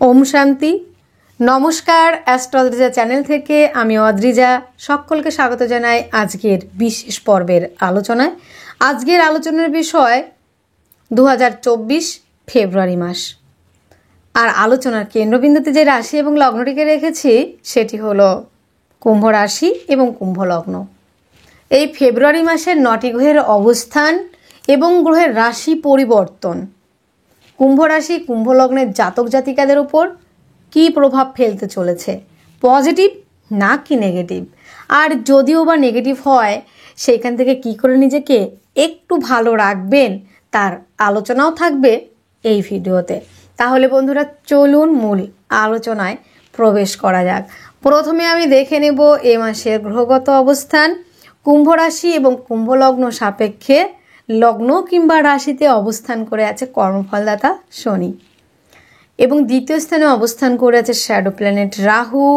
ওম শান্তি। নমস্কার, অ্যাস্ট্রোলজিজা চ্যানেল থেকে আমি অদ্রিজা সকলকে স্বাগত জানাই আজকের বিশেষ পর্বের আলোচনায়। আজকের আলোচনার বিষয় 2024 ফেব্রুয়ারি মাস। আর আলোচনার কেন্দ্রবিন্দুতে যে রাশি এবং লগ্নটিকে রেখেছি সেটি হলো কুম্ভ রাশি এবং কুম্ভ লগ্ন। এই ফেব্রুয়ারি মাসের 9টি গ্রহের অবস্থান এবং গ্রহের রাশি পরিবর্তন কুম্ভ রাশি কুম্ভ লগ্নের জাতক জাতিকাদের উপর কী প্রভাব ফেলতে চলেছে, পজিটিভ না কি নেগেটিভ, আর যদিও বা নেগেটিভ হয় সেইখান থেকে কি করে নিজেকে একটু ভালো রাখবেন তার আলোচনাও থাকবে এই ভিডিওতে। তাহলে বন্ধুরা চলুন মূল আলোচনায় প্রবেশ করা যাক। প্রথমে আমি দেখে নেব এ মাসের গ্রহগত অবস্থান। কুম্ভ রাশি এবং কুম্ভ লগ্ন সাপেক্ষে লগ্ন কিংবা রাশিতে অবস্থান করে আছে কর্মফলদাতা শনি এবং দ্বিতীয় স্থানে অবস্থান করে আছে শ্যাডো প্ল্যানেট রাহু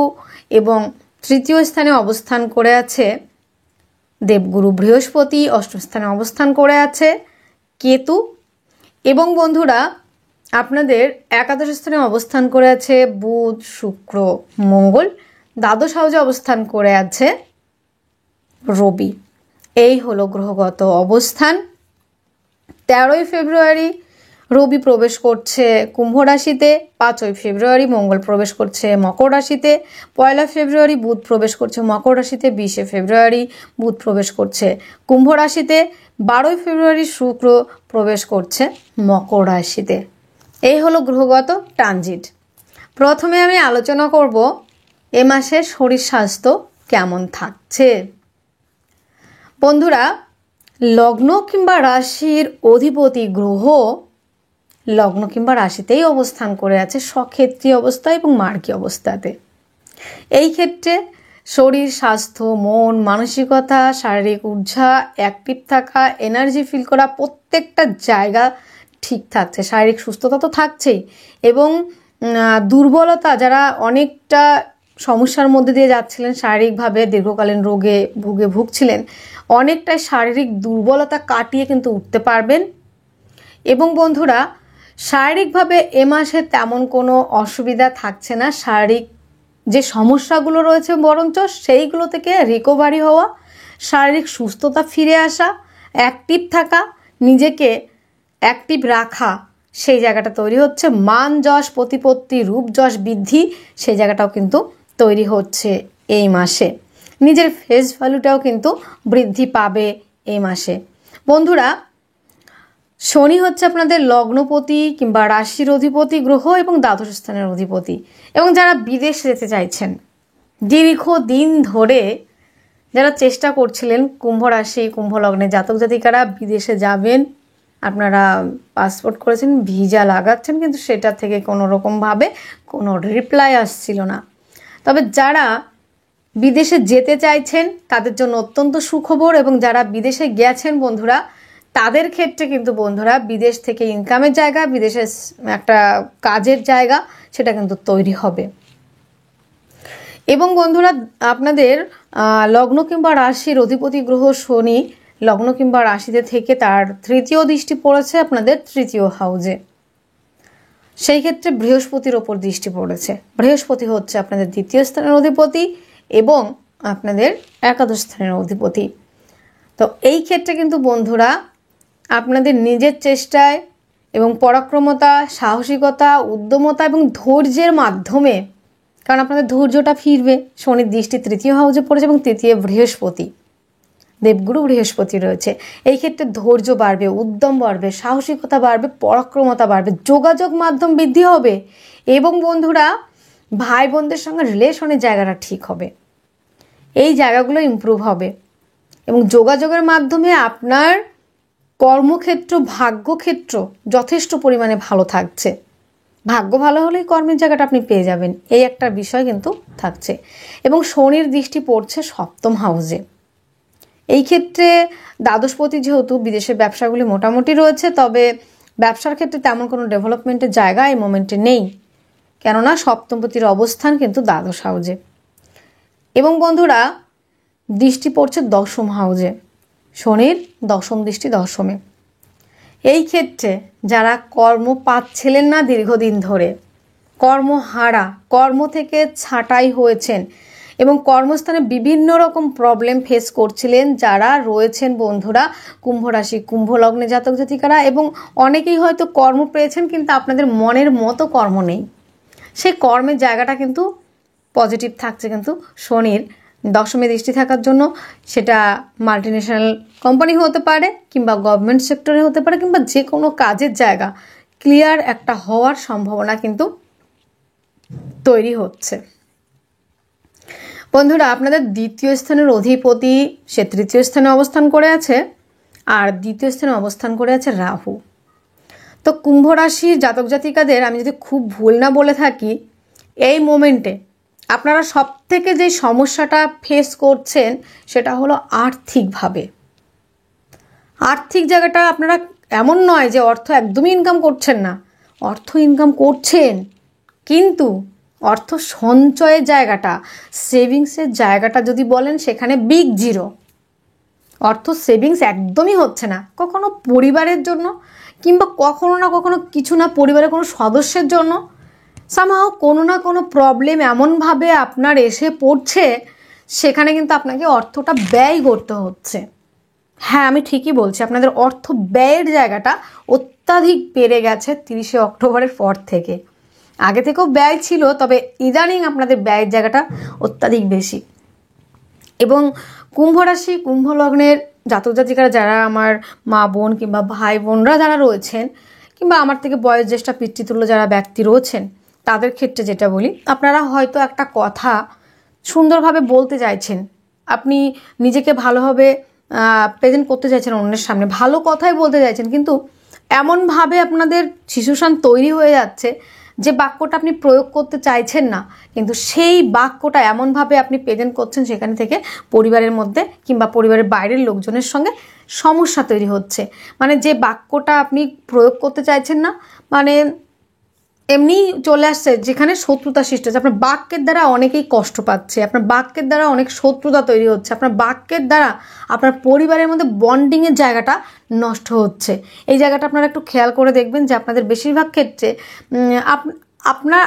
এবং তৃতীয় স্থানে অবস্থান করে আছে দেবগুরু বৃহস্পতি, অষ্টম স্থানে অবস্থান করে আছে কেতু এবং বন্ধুরা আপনাদের একাদশ স্থানে অবস্থান করে আছে বুধ, শুক্র, মঙ্গল, দ্বাদশ হাউসে অবস্থান করে আছে রবি। এই হলো গ্রহগত অবস্থান। 13ই ফেব্রুয়ারি রবি প্রবেশ করছে কুম্ভ রাশিতে, 5ই ফেব্রুয়ারি মঙ্গল প্রবেশ করছে মকর রাশিতে, 1লা ফেব্রুয়ারি বুধ প্রবেশ করছে মকর রাশিতে, 20শে ফেব্রুয়ারি বুধ প্রবেশ করছে কুম্ভ রাশিতে, 12ই ফেব্রুয়ারি শুক্র প্রবেশ করছে মকর রাশিতে। এই হলো গ্রহগত ট্রানজিট। প্রথমে আমি আলোচনা করব এ মাসের শরীর স্বাস্থ্য কেমন থাকছে। বন্ধুরা, লগ্ন কিংবা রাশির অধিপতি গ্রহ লগ্ন কিংবা রাশিতেই অবস্থান করে আছে স্বক্ষেত্রী অবস্থা এবং মার্গী অবস্থাতে। এই ক্ষেত্রে শরীর স্বাস্থ্য, মন, মানসিকতা, শারীরিক ঊর্জা, অ্যাক্টিভ থাকা, এনার্জি ফিল করা প্রত্যেকটা জায়গা ঠিক থাকছে। শারীরিক সুস্থতা তো থাকছেই এবং দুর্বলতা, যারা অনেকটা সমস্যার মধ্যে দিয়ে যাচ্ছিলেন, শারীরিকভাবে দীর্ঘকালীন রোগে ভুগছিলেন, অনেকটাই শারীরিক দুর্বলতা কাটিয়ে কিন্তু উঠতে পারবেন। এবং বন্ধুরা, শারীরিকভাবে এ মাসে তেমন কোনো অসুবিধা থাকছে না। শারীরিক যে সমস্যাগুলো রয়েছে বরঞ্চ সেইগুলো থেকে রিকভারি হওয়া, শারীরিক সুস্থতা ফিরে আসা, অ্যাক্টিভ থাকা, নিজেকে অ্যাক্টিভ রাখা, সেই জায়গাটা তৈরি হচ্ছে। মান যশ প্রতিপত্তি, রূপ যশ বৃদ্ধি, সেই জায়গাটাও কিন্তু তৈরি হচ্ছে এই মাসে। নিজের ফেস ভ্যালুটাও কিন্তু বৃদ্ধি পাবে এই মাসে। বন্ধুরা, শনি হচ্ছে আপনাদের লগ্নপতি কিংবা রাশির অধিপতি গ্রহ এবং দ্বাদশ স্থানের অধিপতি। এবং যারা বিদেশ যেতে চাইছেন, দীর্ঘদিন ধরে যারা চেষ্টা করছিলেন, কুম্ভ রাশি কুম্ভ লগ্নে জাতক জাতিকারা বিদেশে যাবেন, আপনারা পাসপোর্ট করেছেন, ভিসা লাগাচ্ছেন, কিন্তু সেটা থেকে কোনো রকমভাবে কোনো রিপ্লাই আসছিল না। তবে যারা বিদেশে যেতে চাইছেন তাদের জন্য অত্যন্ত সুখবর, এবং যারা বিদেশে গেছেন বন্ধুরা, তাদের ক্ষেত্রে কিন্তু বন্ধুরা বিদেশ থেকে ইনকামের জায়গা, বিদেশে একটা কাজের জায়গা, সেটা কিন্তু তৈরি হবে। এবং বন্ধুরা, আপনাদের লগ্ন কিংবা রাশির অধিপতি গ্রহ শনি লগ্ন কিংবা রাশিতে থেকে তার তৃতীয় দৃষ্টি পড়েছে আপনাদের তৃতীয় হাউজে। সেই ক্ষেত্রে বৃহস্পতির ওপর দৃষ্টি পড়েছে। বৃহস্পতি হচ্ছে আপনাদের দ্বিতীয় স্থানের অধিপতি এবং আপনাদের একাদশ স্থানের অধিপতি। তো এই ক্ষেত্রে কিন্তু বন্ধুরা আপনাদের নিজের চেষ্টায় এবং পরাক্রমতা, সাহসিকতা, উদ্যমতা এবং ধৈর্যের মাধ্যমে, কারণ আপনাদের ধৈর্যটা ফিরবে, শনির দৃষ্টি তৃতীয় হাউজে পড়েছে এবং তৃতীয় বৃহস্পতি, দেবগুরু বৃহস্পতি রয়েছে। এই ক্ষেত্রে ধৈর্য বাড়বে, উদ্যম বাড়বে, সাহসিকতা বাড়বে, পরাক্রমতা বাড়বে, যোগাযোগ মাধ্যম বৃদ্ধি হবে এবং বন্ধুরা ভাই বোনদের সঙ্গে রিলেশনের জায়গাটা ঠিক হবে। এই জায়গাগুলো ইমপ্রুভ হবে এবং যোগাযোগের মাধ্যমে আপনার কর্মক্ষেত্র, ভাগ্যক্ষেত্র যথেষ্ট পরিমাণে ভালো থাকছে। ভাগ্য ভালো হলেই কর্মের জায়গাটা আপনি পেয়ে যাবেন, এই একটা বিষয় কিন্তু থাকছে। এবং শনির দৃষ্টি পড়ছে সপ্তম হাউসে। এই ক্ষেত্রে দ্বাদশপতি যেহেতু, বিদেশের ব্যবসাগুলি মোটামুটি রয়েছে, তবে ব্যবসার ক্ষেত্রে তেমন কোনো ডেভেলপমেন্টের জায়গা এই মোমেন্টে নেই, কেননা সপ্তমপতির অবস্থান কিন্তু দ্বাদশ হাউজে। এবং বন্ধুরা, দৃষ্টি পড়ছে দশম হাউজে, শনির দশম দৃষ্টি দশমে। এই ক্ষেত্রে যারা কর্ম পাচ্ছিলেন না দীর্ঘদিন ধরে, কর্মহারা, কর্ম থেকে ছাঁটাই হয়েছেন এবং কর্মস্থানে বিভিন্ন রকম প্রবলেম ফেস করছিলেন যারা রয়েছেন বন্ধুরা কুম্ভ রাশি কুম্ভ লগ্নে জাতক জাতিকারা, এবং অনেকেই হয়তো কর্ম পেয়েছেন কিন্তু আপনাদের মনের মতো কর্ম নেই। সেই কর্মের জায়গাটা কিন্তু পজিটিভ থাকছে কিন্তু শনির দশমে দৃষ্টি থাকার জন্য। সেটা মাল্টিন্যাশনাল কোম্পানি হতে পারে কিংবা গভর্নমেন্ট সেক্টরে হতে পারে কিংবা যে কোনো কাজের জায়গা ক্লিয়ার একটা হওয়ার সম্ভাবনা কিন্তু তৈরি হচ্ছে। বন্ধুরা, আপনাদের দ্বিতীয় স্থানের অধিপতি সে তৃতীয় স্থানে অবস্থান করে আছে, আর দ্বিতীয় স্থানে অবস্থান করে আছে রাহু। তো কুম্ভ রাশির জাতক জাতিকাদের আমি যদি খুব ভুল না বলে থাকি, এই মোমেন্টে আপনারা সব থেকে যে সমস্যাটা ফেস করছেন সেটা হলো আর্থিকভাবে। আর্থিক জায়গাটা আপনারা এমন নয় যে অর্থ একদমই ইনকাম করছেন না, অর্থ ইনকাম করছেন, কিন্তু অর্থ সঞ্চয়ের জায়গাটা, সেভিংসের জায়গাটা যদি বলেন সেখানে বিগ জিরো। অর্থ সেভিংস একদমই হচ্ছে না, কখনো পরিবারের জন্য কিংবা কখনো না কখনো কিছু না পরিবারের কোনো সদস্যের জন্য সামহাও কোনো না কোনো প্রবলেম এমনভাবে আপনার এসে পড়ছে সেখানে কিন্তু আপনাকে অর্থটা ব্যয় করতে হচ্ছে। হ্যাঁ, আমি ঠিকই বলছি, আপনাদের অর্থ ব্যয়ের জায়গাটা অত্যাধিক বেড়ে গেছে 30শে অক্টোবরের পর থেকে। আগে থেকেও ব্যয় ছিল, তবে ইদানিং আপনাদের ব্যয়ের জায়গাটা অত্যাধিক বেশি। এবং কুম্ভ রাশি কুম্ভ লগ্নের জাতক জাতিকারা যারা আমার মা বোন কিংবা ভাই বোনরা যারা রয়েছেন কিংবা আমার থেকে বয়োজ্যেষ্ঠ পিতৃতুল্য যারা ব্যক্তি রয়েছেন তাদের ক্ষেত্রে যেটা বলি, আপনারা হয়তো একটা কথা সুন্দরভাবে বলতে চাইছেন, আপনি নিজেকে ভালোভাবে প্রেজেন্ট করতে চাইছেন অন্যের সামনে, ভালো কথাই বলতে চাইছেন, কিন্তু এমনভাবে আপনাদের সিচুয়েশন তৈরি হয়ে যাচ্ছে যে বাক্যটা আপনি প্রয়োগ করতে চাইছেন না, কিন্তু সেই বাক্যটা এমনভাবে আপনি প্রেজেন্ট করছেন সেখান থেকে পরিবারের মধ্যে কিংবা পরিবারের বাইরের লোকজনের সঙ্গে সমস্যা তৈরি হচ্ছে। মানে যে বাক্যটা আপনি প্রয়োগ করতে চাইছেন না, মানে এমনি চলে আসছে যেখানে শত্রুতা সৃষ্টি হচ্ছে। আপনার বাক্যের দ্বারা অনেকেই কষ্ট পাচ্ছে, আপনার বাক্যের দ্বারা অনেক শত্রুতা তৈরি হচ্ছে, আপনার বাক্যের দ্বারা আপনার পরিবারের মধ্যে বন্ডিংয়ের জায়গাটা নষ্ট হচ্ছে। এই জায়গাটা আপনারা একটু খেয়াল করে দেখবেন যে আপনাদের বেশিরভাগ ক্ষেত্রে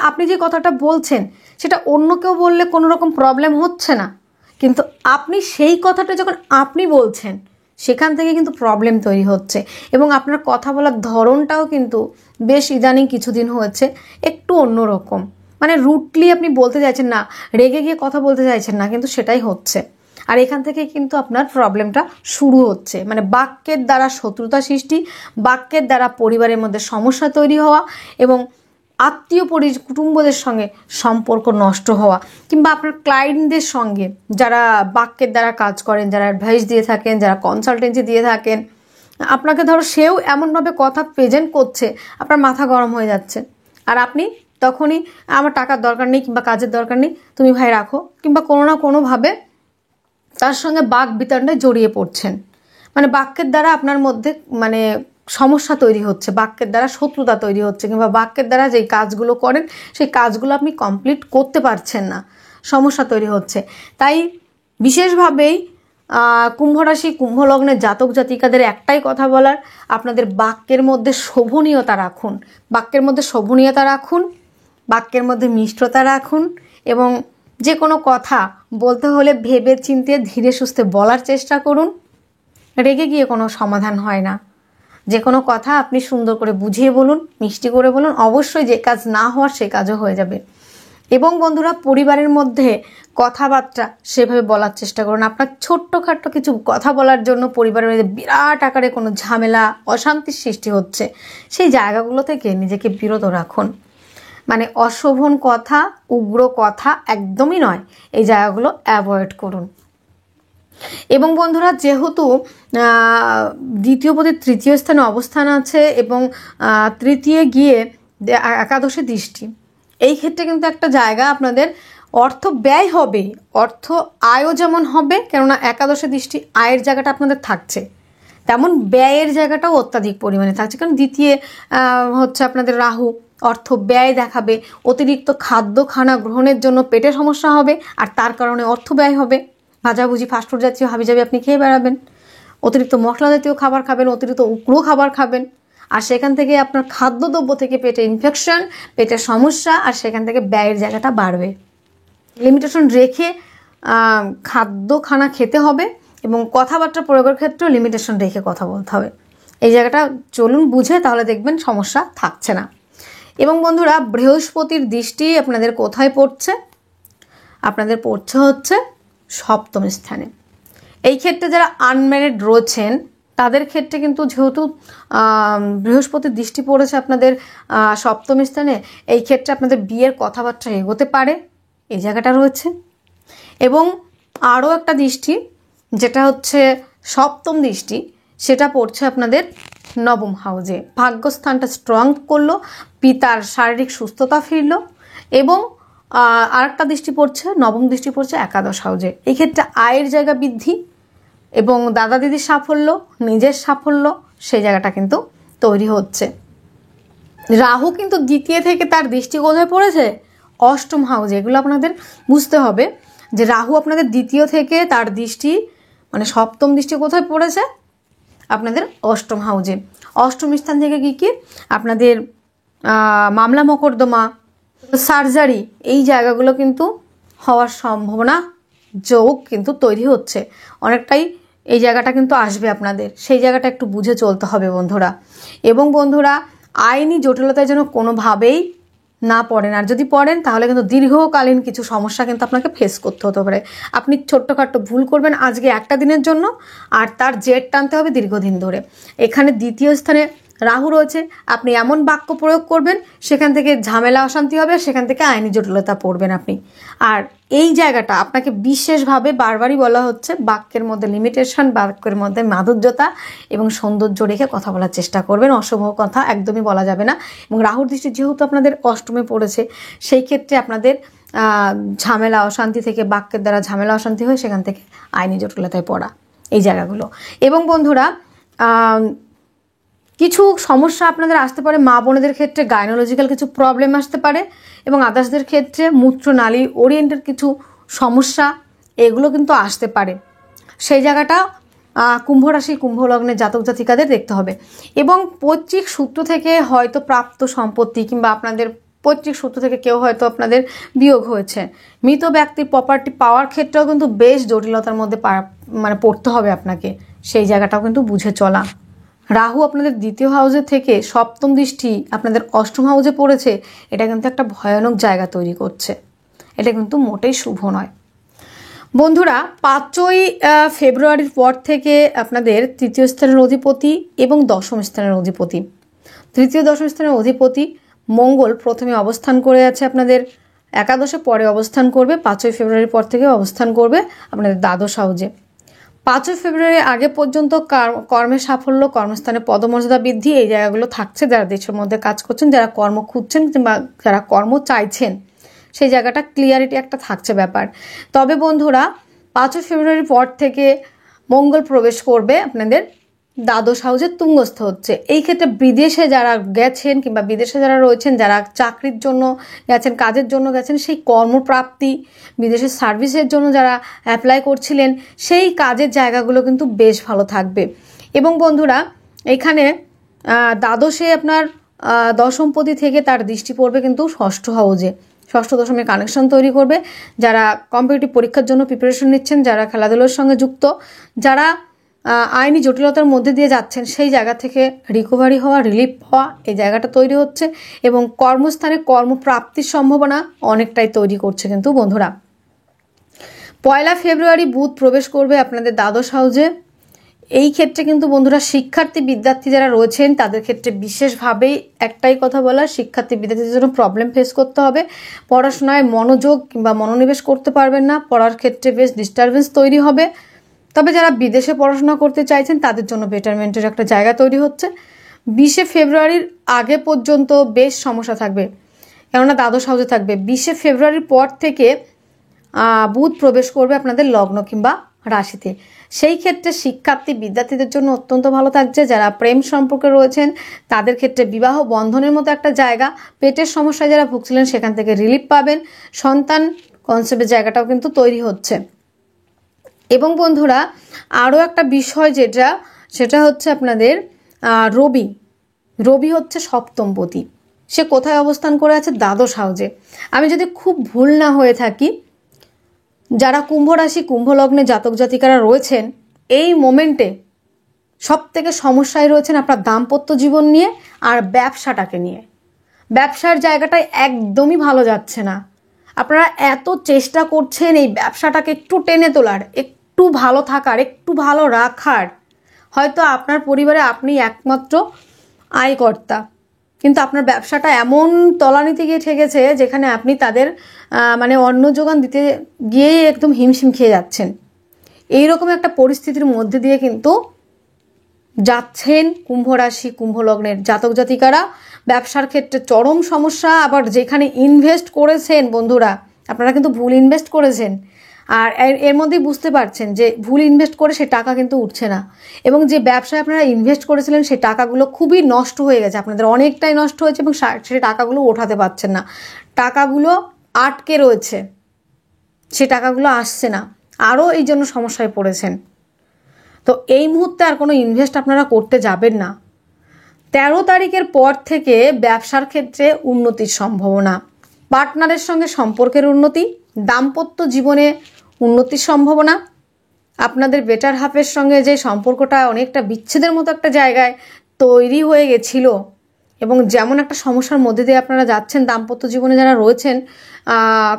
আপনি যে কথাটা বলছেন সেটা অন্য কেউ বললে কোনো রকম প্রবলেম হচ্ছে না, কিন্তু আপনি সেই কথাটা যখন আপনি বলছেন সেখান থেকে কিন্তু প্রবলেম তৈরি হচ্ছে। এবং আপনার কথা বলার ধরনটাও কিন্তু বেশ ইদানিং কিছুদিন হয়েছে একটু অন্যরকম, মানে রুটলি আপনি বলতে চাইছেন না, রেগে গিয়ে কথা বলতে চাইছেন না, কিন্তু সেটাই হচ্ছে। আর এখান থেকে কিন্তু আপনার প্রবলেমটা শুরু হচ্ছে, মানে বাক্যের দ্বারা শত্রুতা সৃষ্টি, বাক্যের দ্বারা পরিবারের মধ্যে সমস্যা তৈরি হওয়া এবং আত্মীয় কুটুম্বদের সঙ্গে সম্পর্ক নষ্ট হওয়া, কিংবা আপনার ক্লায়েন্টদের সঙ্গে যারা বাক্যের দ্বারা কাজ করেন, যারা অ্যাডভাইস দিয়ে থাকেন, যারা কনসালটেন্সি দিয়ে থাকেন, আপনাকে ধরো সেও এমনভাবে কথা প্রেজেন্ট করছে আপনার মাথা গরম হয়ে যাচ্ছে, আর আপনি তখনই আমার টাকার দরকার নেই কিংবা কাজের দরকার নেই, তুমি ভাই রাখো, কিংবা কোনো না কোনোভাবে তার সঙ্গে বাক বিতণ্ডায় জড়িয়ে পড়ছেন। মানে বাক্যের দ্বারা আপনার মধ্যে মানে সমস্যা তৈরি হচ্ছে, বাক্যের দ্বারা শত্রুতা তৈরি হচ্ছে, কিংবা বাক্যের দ্বারা যেই কাজগুলো করেন সেই কাজগুলো আপনি কমপ্লিট করতে পারছেন না, সমস্যা তৈরি হচ্ছে। তাই বিশেষভাবেই কুম্ভ রাশি কুম্ভ লগ্নের জাতক জাতিকাদের একটাই কথা বলার, আপনাদের বাক্যের মধ্যে শোভনীয়তা রাখুন, বাক্যের মধ্যে শোভনীয়তা রাখুন, বাক্যের মধ্যে মিষ্টতা রাখুন, এবং যে কোনো কথা বলতে হলে ভেবে চিন্তে ধীরে সুস্থে বলার চেষ্টা করুন। রেগে গিয়ে কোনো সমাধান হয় না, যে কোনো কথা আপনি সুন্দর করে বুঝিয়ে বলুন, মিষ্টি করে বলুন, অবশ্যই যে কাজ না হওয়ার সে কাজও হয়ে যাবে। এবং বন্ধুরা, পরিবারের মধ্যে কথাবার্তা সেভাবে বলার চেষ্টা করুন। আপনার ছোট্টখাট্ট কিছু কথা বলার জন্য পরিবারের মধ্যে বিরাট আকারে কোনো ঝামেলা অশান্তির সৃষ্টি হচ্ছে, সেই জায়গাগুলো থেকে নিজেকে বিরত রাখুন। মানে অশোভন কথা, উগ্র কথা একদমই নয়, এই জায়গাগুলো অ্যাভয়েড করুন। এবং বন্ধুরা, যেহেতু দ্বিতীয় পদে তৃতীয় স্থানে অবস্থান আছে এবং তৃতীয় গিয়ে একাদশে দৃষ্টি, এই ক্ষেত্রে কিন্তু একটা জায়গা আপনাদের অর্থ ব্যয় হবে, অর্থ আয়ও যেমন হবে, কেননা একাদশে দৃষ্টি আয়ের জায়গাটা আপনাদের থাকছে, তেমন ব্যয়ের জায়গাটাও অত্যাধিক পরিমাণে থাকছে। কারণ দ্বিতীয় হচ্ছে আপনাদের রাহু, অর্থ ব্যয় দেখাবে, অতিরিক্ত খাদ্য খানা গ্রহণের জন্য পেটে সমস্যা হবে, আর তার কারণে অর্থ ব্যয় হবে। ভাজাভুজি ফাস্টফুড জাতীয় হাবিজাবি আপনি খেয়ে বেড়াবেন, অতিরিক্ত মশলা জাতীয় খাবার খাবেন, অতিরিক্ত উগ্র খাবার খাবেন, আর সেখান থেকে আপনার খাদ্যদ্রব্য থেকে পেটে ইনফেকশন, পেটের সমস্যা, আর সেখান থেকে ব্যয়ের জায়গাটা বাড়বে। লিমিটেশন রেখে খানা খেতে হবে এবং কথাবার্তা প্রয়োগের ক্ষেত্রেও লিমিটেশন রেখে কথা বলতে হবে। এই জায়গাটা চলুন বুঝে, তাহলে দেখবেন সমস্যা থাকছে না। এবং বন্ধুরা, বৃহস্পতির দৃষ্টি আপনাদের কোথায় পড়ছে? আপনাদের পড়ছে হচ্ছে সপ্তম স্থানে। এই ক্ষেত্রে যারা আনম্যারিড রয়েছেন তাদের ক্ষেত্রে কিন্তু যেহেতু বৃহস্পতির দৃষ্টি পড়েছে আপনাদের সপ্তম স্থানে, এই ক্ষেত্রে আপনাদের বিয়ের কথাবার্তা এগোতে পারে, এই জায়গাটা রয়েছে। এবং আরও একটা দৃষ্টি যেটা হচ্ছে সপ্তম দৃষ্টি, সেটা পড়ছে আপনাদের নবম হাউজে। ভাগ্যস্থানটা স্ট্রং করলো, পিতার শারীরিক সুস্থতা ফিরল। এবং আরেকটা দৃষ্টি পড়ছে, নবম দৃষ্টি পড়ছে একাদশ হাউজে। এই ক্ষেত্রে আয়ের জায়গা বৃদ্ধি এবং দাদা দিদির সাফল্য, নিজের সাফল্য, সেই জায়গাটা কিন্তু তৈরি হচ্ছে। রাহু কিন্তু দ্বিতীয় থেকে তার দৃষ্টি কোথায় পড়েছে? অষ্টম হাউজে। এগুলো আপনাদের বুঝতে হবে যে রাহু আপনাদের দ্বিতীয় থেকে তার দৃষ্টি, মানে সপ্তম দৃষ্টি কোথায় পড়েছে? আপনাদের অষ্টম হাউজে। অষ্টম স্থান থেকে কি আপনাদের মামলা মোকদ্দমা, সার্জারি, এই জায়গাগুলো কিন্তু হওয়ার সম্ভাবনা, যোগ কিন্তু তৈরি হচ্ছে। অনেকটাই এই জায়গাটা কিন্তু আসবে আপনাদের, সেই জায়গাটা একটু বুঝে চলতে হবে বন্ধুরা। এবং বন্ধুরা, আইনি জটিলতায় যেন কোনোভাবেই না পড়েন, আর যদি পড়েন তাহলে কিন্তু দীর্ঘকালীন কিছু সমস্যা কিন্তু আপনাকে ফেস করতে হতে পারে। আপনি ছোট্টখাট্টো ভুল করবেন আজকে একটা দিনের জন্য, আর তার জের টানতে হবে দীর্ঘদিন ধরে। এখানে দ্বিতীয় স্থানে রাহু রয়েছে, আপনি এমন বাক্য প্রয়োগ করবেন সেখান থেকে ঝামেলা অশান্তি হবে, সেখান থেকে আইনি জটিলতা পড়বেন আপনি। আর এই জায়গাটা আপনাকে বিশেষভাবে বারবারই বলা হচ্ছে, বাক্যের মধ্যে লিমিটেশন, বাক্যের মধ্যে মাধুর্যতা এবং সৌন্দর্য রেখে কথা বলার চেষ্টা করবেন। অশুভ কথা একদমই বলা যাবে না। এবং রাহুর দৃষ্টি যেহেতু আপনাদের অষ্টমে পড়েছে, সেই ক্ষেত্রে আপনাদের ঝামেলা অশান্তি থেকে, বাক্যের দ্বারা ঝামেলা অশান্তি হয়ে সেখান থেকে আইনি জটিলতায় পড়া, এই জায়গাগুলো। এবং বন্ধুরা, কিছু সমস্যা আপনাদের আসতে পারে, মা বোনেদের ক্ষেত্রে গাইনোলজিক্যাল কিছু প্রবলেম আসতে পারে, এবং আদার্সদের ক্ষেত্রে মূত্রনালী ওরিয়েন্টেড কিছু সমস্যা, এগুলো কিন্তু আসতে পারে। সেই জায়গাটা কুম্ভ রাশি, কুম্ভ লগ্নের জাতক জাতিকাদের দেখতে হবে। এবং পৈতৃক সূত্র থেকে হয়তো প্রাপ্ত সম্পত্তি, কিংবা আপনাদের পৈতৃক সূত্র থেকে কেউ হয়তো আপনাদের বিয়োগ হয়েছে, মৃত ব্যক্তির প্রপার্টি পাওয়ার ক্ষেত্রেও কিন্তু বেশ জটিলতার মধ্যে পড়তে হবে আপনাকে, সেই জায়গাটাও কিন্তু বুঝে চলা। রাহু আপনাদের দ্বিতীয় হাউসে থেকে সপ্তম দৃষ্টি আপনাদের অষ্টম হাউসে পড়েছে, এটা কিন্তু একটা ভয়ানক জায়গা তৈরি করছে, এটা কিন্তু মোটেই শুভ নয়। বন্ধুরা, 5ই ফেব্রুয়ারির পর থেকে আপনাদের তৃতীয় স্থানের অধিপতি এবং দশম স্থানের অধিপতি, তৃতীয় দশম স্থানের অধিপতি মঙ্গল প্রথমে অবস্থান করে আছে আপনাদের একাদশে, পরে অবস্থান করবে 5ই ফেব্রুয়ারির পর থেকে অবস্থান করবে আপনাদের দ্বাদশ হাউসে। 5ই ফেব্রুয়ারি আগে পর্যন্ত কর্মের সাফল্য, কর্মস্থানে পদমর্যাদা বৃদ্ধি, এই জায়গাগুলো থাকছে। যারা দেশের মধ্যে কাজ করছেন, যারা কর্ম খুঁজছেন কিংবা যারা কর্ম চাইছেন, সেই জায়গাটা ক্লিয়ারিটি একটা থাকছে ব্যাপার। তবে বন্ধুরা, 5ই ফেব্রুয়ারির পর থেকে মঙ্গল প্রবেশ করবে আপনাদের দ্বাদশ হাউসে, তুঙ্গস্থ হচ্ছে। এই ক্ষেত্রে বিদেশে যারা গেছেন কিংবা বিদেশে যারা রয়েছেন, যারা চাকরির জন্য গেছেন, কাজের জন্য গেছেন, সেই কর্মপ্রাপ্তি, বিদেশের সার্ভিসের জন্য যারা অ্যাপ্লাই করছিলেন, সেই কাজের জায়গাগুলো কিন্তু বেশ ভালো থাকবে। এবং বন্ধুরা, এখানে দ্বাদশে আপনার দশমপতি থেকে তার দৃষ্টি পড়বে কিন্তু ষষ্ঠ হাউসে, ষষ্ঠ দশমের কানেকশন তৈরি করবে। যারা কম্পিটিটিভ পরীক্ষার জন্য প্রিপারেশন নিচ্ছেন, যারা খেলাধুলার সঙ্গে যুক্ত, যারা আইনি জটিলতার মধ্যে দিয়ে যাচ্ছেন, সেই জায়গা থেকে রিকভারি হওয়া, রিলিফ হওয়া, এই জায়গাটা তৈরি হচ্ছে। এবং কর্মস্থানে কর্মপ্রাপ্তির সম্ভাবনা অনেকটাই তৈরি করছে কিন্তু বন্ধুরা। 1 ফেব্রুয়ারি বুধ প্রবেশ করবে আপনাদের দ্বাদশ হাউসে। এই ক্ষেত্রে কিন্তু বন্ধুরা, শিক্ষার্থী বিদ্যার্থী যারা রয়েছেন তাদের ক্ষেত্রে বিশেষভাবেই একটাই কথা বলার, শিক্ষার্থী বিদ্যার্থীদের জন্য প্রবলেম ফেস করতে হবে। পড়াশোনায় মনোযোগ কিংবা মনোনিবেশ করতে পারবেন না, পড়ার ক্ষেত্রে বেশ ডিস্টারবেন্স তৈরি হবে। তবে যারা বিদেশে পড়াশোনা করতে চাইছেন তাদের জন্য বেটারমেন্টের একটা জায়গা তৈরি হচ্ছে। 20 ফেব্রুয়ারির আগে পর্যন্ত বেশ সমস্যা থাকবে, কেননা দ্বাদশ হাউসে থাকবে। 20 ফেব্রুয়ারির পর থেকে বুধ প্রবেশ করবে আপনাদের লগ্ন কিংবা রাশিতে। সেই ক্ষেত্রে শিক্ষার্থী বিদ্যার্থীদের জন্য অত্যন্ত ভালো থাকছে। যারা প্রেম সম্পর্কে রয়েছেন তাদের ক্ষেত্রে বিবাহ বন্ধনের মতো একটা জায়গা, পেটের সমস্যায় যারা ভুগছিলেন সেখান থেকে রিলিফ পাবেন। সন্তান কনসেপ্টের জায়গাটাও কিন্তু তৈরি হচ্ছে। এবং বন্ধুরা, আরও একটা বিষয় সেটা হচ্ছে আপনাদের রবি হচ্ছে সপ্তমপতি, সে কোথায় অবস্থান করে আছে? দ্বাদশ হাউজে। আমি যদি খুব ভুল না হয়ে থাকি, যারা কুম্ভ রাশি কুম্ভ লগ্নে জাতক জাতিকারা রয়েছেন এই মোমেন্টে সব থেকে সমস্যায় রয়েছেন আপনার দাম্পত্য জীবন নিয়ে আর ব্যবসাটাকে নিয়ে। ব্যবসার জায়গাটায় একদমই ভালো যাচ্ছে না। আপনারা এত চেষ্টা করছেন এই ব্যবসাটাকে একটু টেনে তোলার, একটু ভালো থাকার, একটু ভালো রাখার। হয়তো আপনার পরিবারে আপনি একমাত্র আয়কর্তা, কিন্তু আপনার ব্যবসাটা এমন তলানিতে গিয়ে ঠেকেছে যেখানে আপনি তাদের মানে অন্ন যোগান দিতে গিয়েই একদম হিমশিম খেয়ে যাচ্ছেন। এইরকম একটা পরিস্থিতির মধ্যে দিয়ে কিন্তু যাচ্ছেন কুম্ভ রাশি কুম্ভ লগ্নের জাতক জাতিকারা। ব্যবসার ক্ষেত্রে চরম সমস্যা। আবার যেখানে ইনভেস্ট করেছেন বন্ধুরা, আপনারা কিন্তু ভুল ইনভেস্ট করেছেন, আর এর মধ্যেই বুঝতে পারছেন যে ভুল ইনভেস্ট করে সে টাকা কিন্তু উঠছে না, এবং যে ব্যবসায় আপনারা ইনভেস্ট করেছিলেন সেই টাকাগুলো খুবই নষ্ট হয়ে গেছে, আপনাদের অনেকটাই নষ্ট হয়েছে, এবং সেই টাকাগুলো ওঠাতে পারছেন না, টাকাগুলো আটকে রয়েছে, সে টাকাগুলো আসছে না, আরও এই জন্য সমস্যায় পড়েছেন। তো এই মুহূর্তে আর কোনো ইনভেস্ট আপনারা করতে যাবেন না। 13 তারিখের পর থেকে ব্যবসার ক্ষেত্রে উন্নতির সম্ভাবনা, পার্টনারের সঙ্গে সম্পর্কের উন্নতি, দাম্পত্য জীবনে উন্নতির সম্ভাবনা। আপনাদের বেটার হাফের সঙ্গে যে সম্পর্কটা অনেকটা বিচ্ছেদের মতো একটা জায়গায় তৈরি হয়ে গেছিল, এবং যেমন একটা সমস্যার মধ্যে দিয়ে আপনারা যাচ্ছেন দাম্পত্য জীবনে যারা রয়েছেন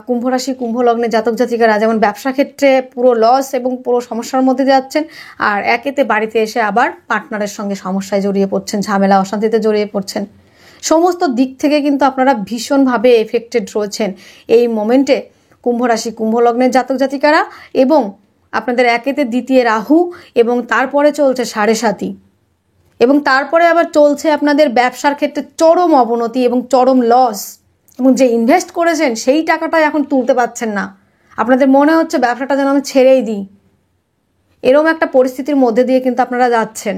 কুম্ভ রাশি কুম্ভ লগ্নে জাতক জাতিকারা, যেমন ব্যবসা ক্ষেত্রে পুরো লস এবং পুরো সমস্যার মধ্যে যাচ্ছেন, আর একেতে বাড়িতে এসে আবার পার্টনারের সঙ্গে সমস্যায় জড়িয়ে পড়ছেন, ঝামেলা অশান্তিতে জড়িয়ে পড়ছেন। সমস্ত দিক থেকে কিন্তু আপনারা ভীষণভাবে এফেক্টেড রয়েছেন এই মোমেন্টে কুম্ভ রাশি কুম্ভ লগ্নের জাতক জাতিকারা। এবং আপনাদের একেতে দ্বিতীয় রাহু, এবং তারপরে চলছে 7.5, এবং তারপরে আবার চলছে আপনাদের ব্যবসার ক্ষেত্রে চরম অবনতি এবং চরম লস, এবং যে ইনভেস্ট করেছেন সেই টাকাটাই এখন তুলতে পারছেন না। আপনাদের মনে হচ্ছে ব্যবসাটা যেন আমি ছেড়েই দিই, এরকম একটা পরিস্থিতির মধ্যে দিয়ে কিন্তু আপনারা যাচ্ছেন।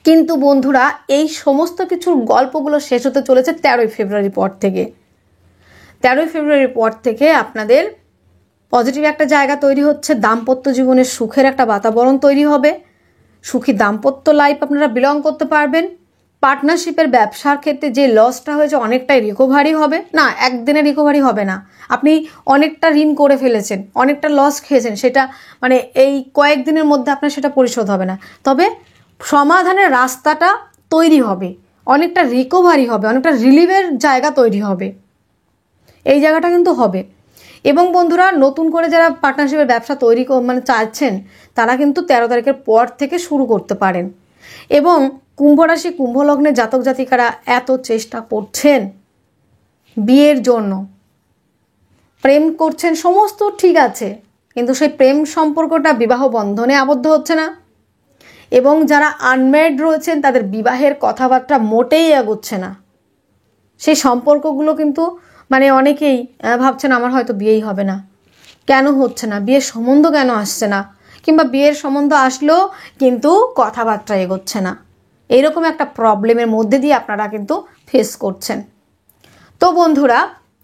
কিন্তু বন্ধুরা, এই সমস্ত কিছুর গল্পগুলো শেষ হতে চলেছে 13ই ফেব্রুয়ারির পর থেকে। 13ই ফেব্রুয়ারির পর থেকে আপনাদের পজিটিভ একটা জায়গা তৈরি হচ্ছে, দাম্পত্য জীবনের সুখের একটা বাতাবরণ তৈরি হবে, সুখী দাম্পত্য লাইফ আপনারা বিলং করতে পারবেন। পার্টনারশিপের ব্যবসার ক্ষেত্রে যে লসটা হয়েছে অনেকটাই রিকভারি হবে, না একদিনে রিকভারি হবে না, আপনি অনেকটা ঋণ করে ফেলেছেন, অনেকটা লস খেয়েছেন, সেটা মানে এই কয়েকদিনের মধ্যে আপনার সেটা পরিশোধ হবে না, তবে সমাধানের রাস্তাটা তৈরি হবে, অনেকটা রিকভারি হবে, অনেকটা রিলিভের জায়গা তৈরি হবে, এই জায়গাটা কিন্তু হবে। এবং বন্ধুরা, নতুন করে যারা পার্টনারশিপের ব্যবসা তৈরি মানে চাইছেন তারা কিন্তু 13 তারিখের পর থেকে শুরু করতে পারেন। এবং কুম্ভ রাশি কুম্ভ লগ্নে জাতক জাতিকারা এত চেষ্টা করছেন বিয়ের জন্য, প্রেম করছেন, সমস্ত ঠিক আছে, কিন্তু সেই প্রেম সম্পর্কটা বিবাহ বন্ধনে আবদ্ধ হচ্ছে না, এবং যারা আনম্যারিড রয়েছেন তাদের বিবাহের কথাবার্তা মোটেই এগোচ্ছে না। সেই সম্পর্কগুলো কিন্তু মানে অনেকেই ভাবছেন আমার হয়তো বিয়েই হবে না, কেন হচ্ছে না, বিয়ের সম্বন্ধ কেন আসছে না, কিংবা বিয়ের সম্বন্ধ আসলেও কিন্তু কথাবার্তা এগোচ্ছে না, এইরকম একটা প্রবলেমের মধ্যে দিয়ে আপনারা কিন্তু ফেস করছেন। তো বন্ধুরা,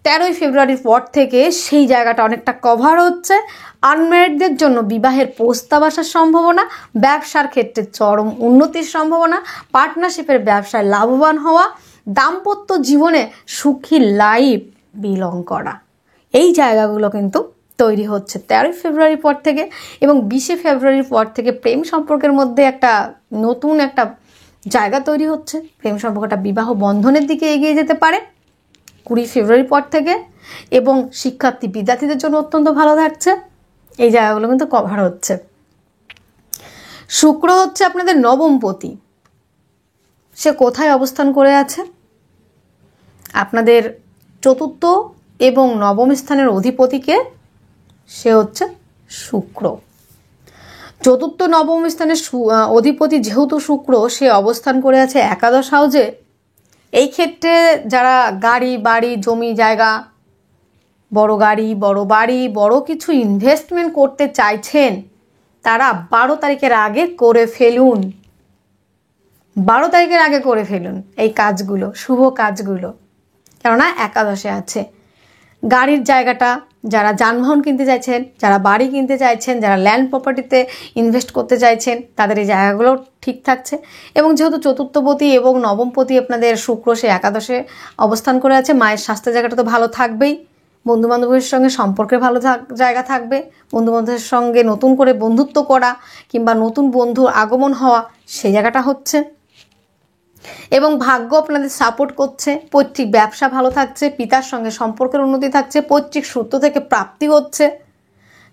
13ই ফেব্রুয়ারির পর থেকে সেই জায়গাটা অনেকটা কভার হচ্ছে। আনম্যারিডদের জন্য বিবাহের প্রস্তাব আসার সম্ভাবনা, ব্যবসার ক্ষেত্রে চরম উন্নতির সম্ভাবনা, পার্টনারশিপের ব্যবসায় লাভবান হওয়া, দাম্পত্য জীবনে সুখী লাইফ বিলং করা, এই জায়গাগুলো কিন্তু তৈরি হচ্ছে 13ই ফেব্রুয়ারির পর থেকে। এবং 20শে ফেব্রুয়ারির পর থেকে প্রেম সম্পর্কের মধ্যে একটা নতুন একটা জায়গা তৈরি হচ্ছে, প্রেম সম্পর্কটা বিবাহ বন্ধনের দিকে এগিয়ে যেতে পারে 20 ফেব্রুয়ারির পর থেকে। এবং শিক্ষার্থী বিদ্যার্থীদের জন্য অত্যন্ত ভালো থাকছে, এই জায়গাগুলো কিন্তু কভার হচ্ছে। শুক্র হচ্ছে আপনাদের নবমপতি, সে কোথায় অবস্থান করে আছে? আপনাদের চতুর্থ এবং নবম স্থানের অধিপতিকে, সে হচ্ছে শুক্র। চতুর্থ নবম স্থানের অধিপতি যেহেতু শুক্র, সে অবস্থান করে আছে একাদশ হাউজে। এই ক্ষেত্রে যারা গাড়ি বাড়ি জমি জায়গা, বড় গাড়ি বড় বাড়ি বড় কিছু ইনভেস্টমেন্ট করতে চাইছেন তারা 12 তারিখের আগে করে ফেলুন, 12 তারিখের আগে করে ফেলুন এই কাজগুলো, শুভ কাজগুলো, কেননা একাদশে আছে। গাড়ির জায়গাটা যারা যানবাহন কিনতে চাইছেন, যারা বাড়ি কিনতে চাইছেন, যারা ল্যান্ড প্রপার্টিতে ইনভেস্ট করতে চাইছেন, তাদের এই জায়গাগুলো ঠিক থাকছে। এবং যেহেতু চতুর্থপতি এবং নবমপতি আপনাদের শুক্র সে একাদশে অবস্থান করে আছে, মায়ের স্বাস্থ্যের জায়গাটা তো ভালো থাকবেই। বন্ধুবান্ধবের সঙ্গে সম্পর্কের ভালো জায়গা থাকবে। বন্ধুবান্ধবের সঙ্গে নতুন করে বন্ধুত্ব করা কিংবা নতুন বন্ধুর আগমন হওয়া সেই জায়গাটা হচ্ছে। এবং ভাগ্য আপনাদের সাপোর্ট করছে। পৈতৃক ব্যবসা ভালো থাকছে, পিতার সঙ্গে সম্পর্কের উন্নতি থাকছে, পৈতৃক সূত্র থেকে প্রাপ্তি হচ্ছে।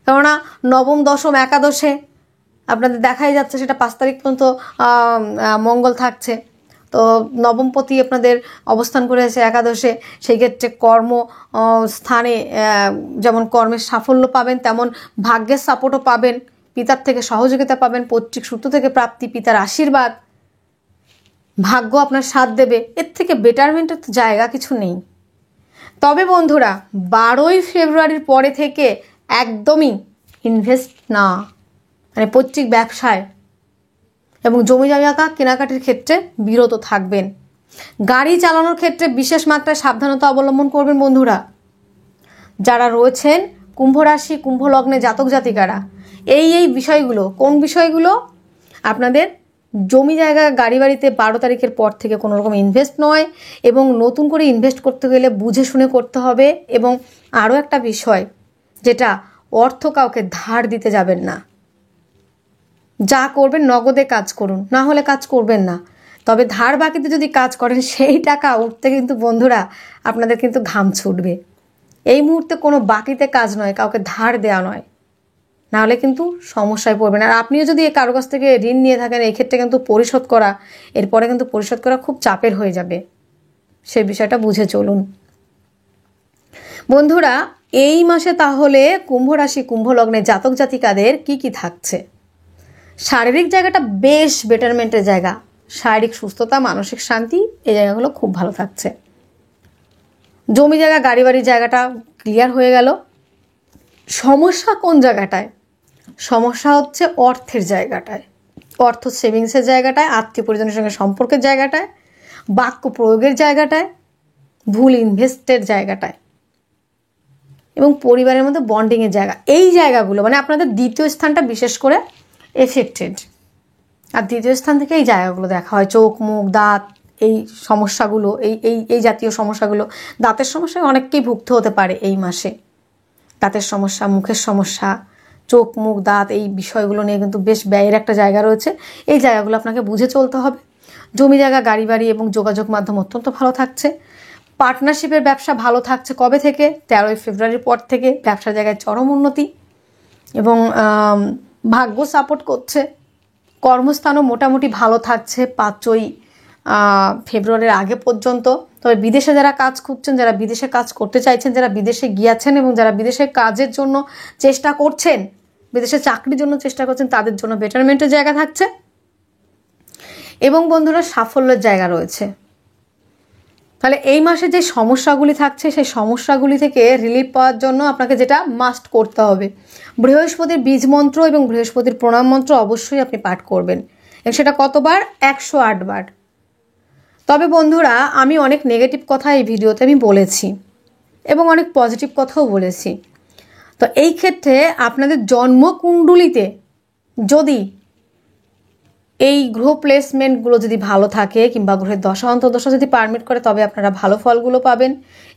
কেননা নবম, দশম, একাদশে আপনাদের দেখাই যাচ্ছে সেটা 5 তারিখ পর্যন্ত মঙ্গল থাকছে। তো নবমপতি আপনাদের অবস্থান করে আছে একাদশে, সেই ক্ষেত্রে কর্ম স্থানে যেমন কর্মের সাফল্য পাবেন, তেমন ভাগ্যের সাপোর্টও পাবেন, পিতার থেকে সহযোগিতা পাবেন, পৈতৃক সূত্র থেকে প্রাপ্তি, পিতার আশীর্বাদ, ভাগ্য আপনার সাথ দেবে। এর থেকে বেটারমেন্টের তো জায়গা কিছু নেই। তবে বন্ধুরা 12ই ফেব্রুয়ারির পরে থেকে একদমই ইনভেস্ট না, মানে পৈতৃক ব্যবসায় এবং জমি জায়গা কেনাকাটির ক্ষেত্রে বিরত থাকবেন। গাড়ি চালানোর ক্ষেত্রে বিশেষ মাত্রায় সাবধানতা অবলম্বন করবেন বন্ধুরা। যারা রয়েছেন কুম্ভ রাশি, কুম্ভ লগ্নে জাতক জাতিকারা, এই বিষয়গুলো, কোন বিষয়গুলো? আপনাদের জমি জায়গা, গাড়ি বাড়িতে 12 তারিখের পর থেকে কোনো রকম ইনভেস্ট নয়, এবং নতুন করে ইনভেস্ট করতে গেলে বুঝে শুনে করতে হবে। এবং আরও একটা বিষয়, যেটা অর্থ কাউকে ধার দিতে যাবেন না। যা করবেন নগদে কাজ করুন, না হলে কাজ করবেন না। তবে ধার বাকিতে যদি কাজ করেন সেই টাকা উঠতে কিন্তু বন্ধুরা আপনাদের কিন্তু ঘাম ছুটবে। এই মুহূর্তে কোনো বাকিতে কাজ নয়, কাউকে ধার দেওয়া নয়, নাহলে কিন্তু সমস্যায় পড়বেন। আর আপনিও যদি কারো কাছ থেকে ঋণ নিয়ে থাকেন, এই ক্ষেত্রে কিন্তু পরিশোধ করা, এরপরে কিন্তু পরিশোধ করা খুব চাপের হয়ে যাবে। সেই বিষয়টা বুঝে চলুন বন্ধুরা। এই মাসে তাহলে কুম্ভ রাশি, কুম্ভ লগ্নে জাতক জাতিকাদের কি থাকছে? শারীরিক জায়গাটা বেশ বেটারমেন্টের জায়গা। শারীরিক সুস্থতা, মানসিক শান্তি, এই জায়গাগুলো খুব ভালো থাকছে। জমি জায়গা, গাড়ি বাড়ির জায়গাটা ক্লিয়ার হয়ে গেল। সমস্যা কোন জায়গাটায়? সমস্যা হচ্ছে অর্থের জায়গাটায়, অর্থ সেভিংসের জায়গাটায়, আত্মীয় পরিজনের সঙ্গে সম্পর্কের জায়গাটায়, বাক্য প্রয়োগের জায়গাটায়, ভুল ইনভেস্টের জায়গাটায়, এবং পরিবারের মধ্যে বন্ডিংয়ের জায়গা। এই জায়গাগুলো মানে আপনাদের দ্বিতীয় স্থানটা বিশেষ করে এফেক্টেড। আর দ্বিতীয় স্থান থেকে এই জায়গাগুলো দেখা হয়, চোখ, মুখ, দাঁত, এই সমস্যাগুলো, এই জাতীয় সমস্যাগুলো। দাঁতের সমস্যায় অনেককেই ভুগতে হতে পারে এই মাসে। দাঁতের সমস্যা, মুখের সমস্যা, চোখ, মুখ, দাঁত, এই বিষয়গুলো নিয়ে কিন্তু বেশ ব্যয়ের একটা জায়গা রয়েছে। এই জায়গাগুলো আপনাকে বুঝে চলতে হবে। জমি জায়গা, গাড়ি বাড়ি এবং যোগাযোগ মাধ্যম অত্যন্ত ভালো থাকছে। পার্টনারশিপের ব্যবসা ভালো থাকছে। কবে থেকে? 13ই ফেব্রুয়ারির পর থেকে ব্যবসা জায়গায় চরম উন্নতি এবং ভাগ্য সাপোর্ট করছে। কর্মস্থানও মোটামুটি ভালো থাকছে 5ই ফেব্রুয়ারির আগে পর্যন্ত। তবে বিদেশে যারা কাজ খুঁজছেন, যারা বিদেশে কাজ করতে চাইছেন, যারা বিদেশে গিয়েছেন এবং যারা বিদেশে কাজের জন্য চেষ্টা করছেন, বিদেশে চাকরির জন্য চেষ্টা করছেন, তাদের জন্য বেটারমেন্টের জায়গা থাকছে। এবং বন্ধুরা সাফল্যের জায়গা রয়েছে। তাহলে এই মাসে যে সমস্যাগুলি থাকছে, সেই সমস্যাগুলি থেকে রিলিফ পাওয়ার জন্য আপনাকে যেটা মাস্ট করতে হবে, বৃহস্পতির বীজ মন্ত্র এবং বৃহস্পতির প্রণাম মন্ত্র অবশ্যই আপনি পাঠ করবেন। এবং সেটা কতবার? 108 বার। তবে বন্ধুরা আমি অনেক নেগেটিভ কথা এই ভিডিওতে আমি বলেছি এবং অনেক পজিটিভ কথাও বলেছি। তো এই ক্ষেত্রে আপনাদের জন্মকুণ্ডলিতে যদি এই গ্রহ প্লেসমেন্টগুলো যদি ভালো থাকে কিংবা গ্রহের দশা অন্তর্দশা যদি পারমিট করে, তবে আপনারা ভালো ফলগুলো পাবেন।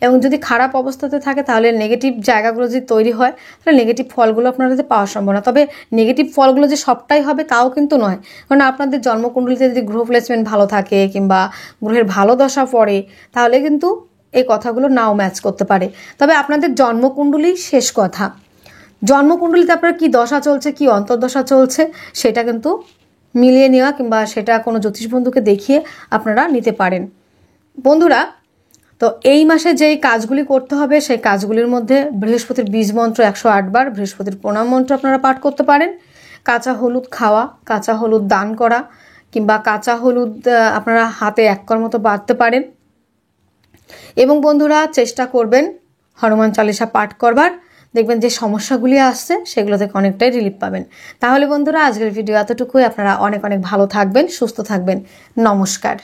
এবং যদি খারাপ অবস্থাতে থাকে, তাহলে নেগেটিভ জায়গাগুলো যদি তৈরি হয়, তাহলে নেগেটিভ ফলগুলো আপনাদের পাওয়া সম্ভব না। তবে নেগেটিভ ফলগুলো যে সবটাই হবে তাও কিন্তু নয়, কারণ আপনাদের জন্মকুণ্ডলিতে যদি গ্রহ প্লেসমেন্ট ভালো থাকে কিংবা গ্রহের ভালো দশা পড়ে, তাহলে কিন্তু এই কথাগুলো নাও ম্যাচ করতে পারে। তবে আপনাদের জন্মকুণ্ডলী শেষ কথা। জন্মকুণ্ডলিতে আপনার কী দশা চলছে, কী অন্তর্দশা চলছে, সেটা কিন্তু মিলিয়ে নেওয়া কিংবা সেটা কোনো জ্যোতিষ বন্ধুকে দেখিয়ে আপনারা নিতে পারেন বন্ধুরা। তো এই মাসে যেই কাজগুলি করতে হবে, সেই কাজগুলির মধ্যে বৃহস্পতির বীজ মন্ত্র 108 বার, বৃহস্পতির প্রণাম মন্ত্র আপনারা পাঠ করতে পারেন। কাঁচা হলুদ খাওয়া, কাঁচা হলুদ দান করা কিংবা কাঁচা হলুদ আপনারা হাতে 1 কর মতো বাঁধতে পারেন। এবং বন্ধুরা চেষ্টা করবেন হনুমান চালিসা পাঠ করবার। দেখবেন যে সমস্যাগুলি আসছে সেগুলো থেকে অনেকটাই রিলিফ পাবেন। তাহলে বন্ধুরা আজকের ভিডিও এতটুকুই। আপনারা অনেক ভালো থাকবেন, সুস্থ থাকবেন। নমস্কার।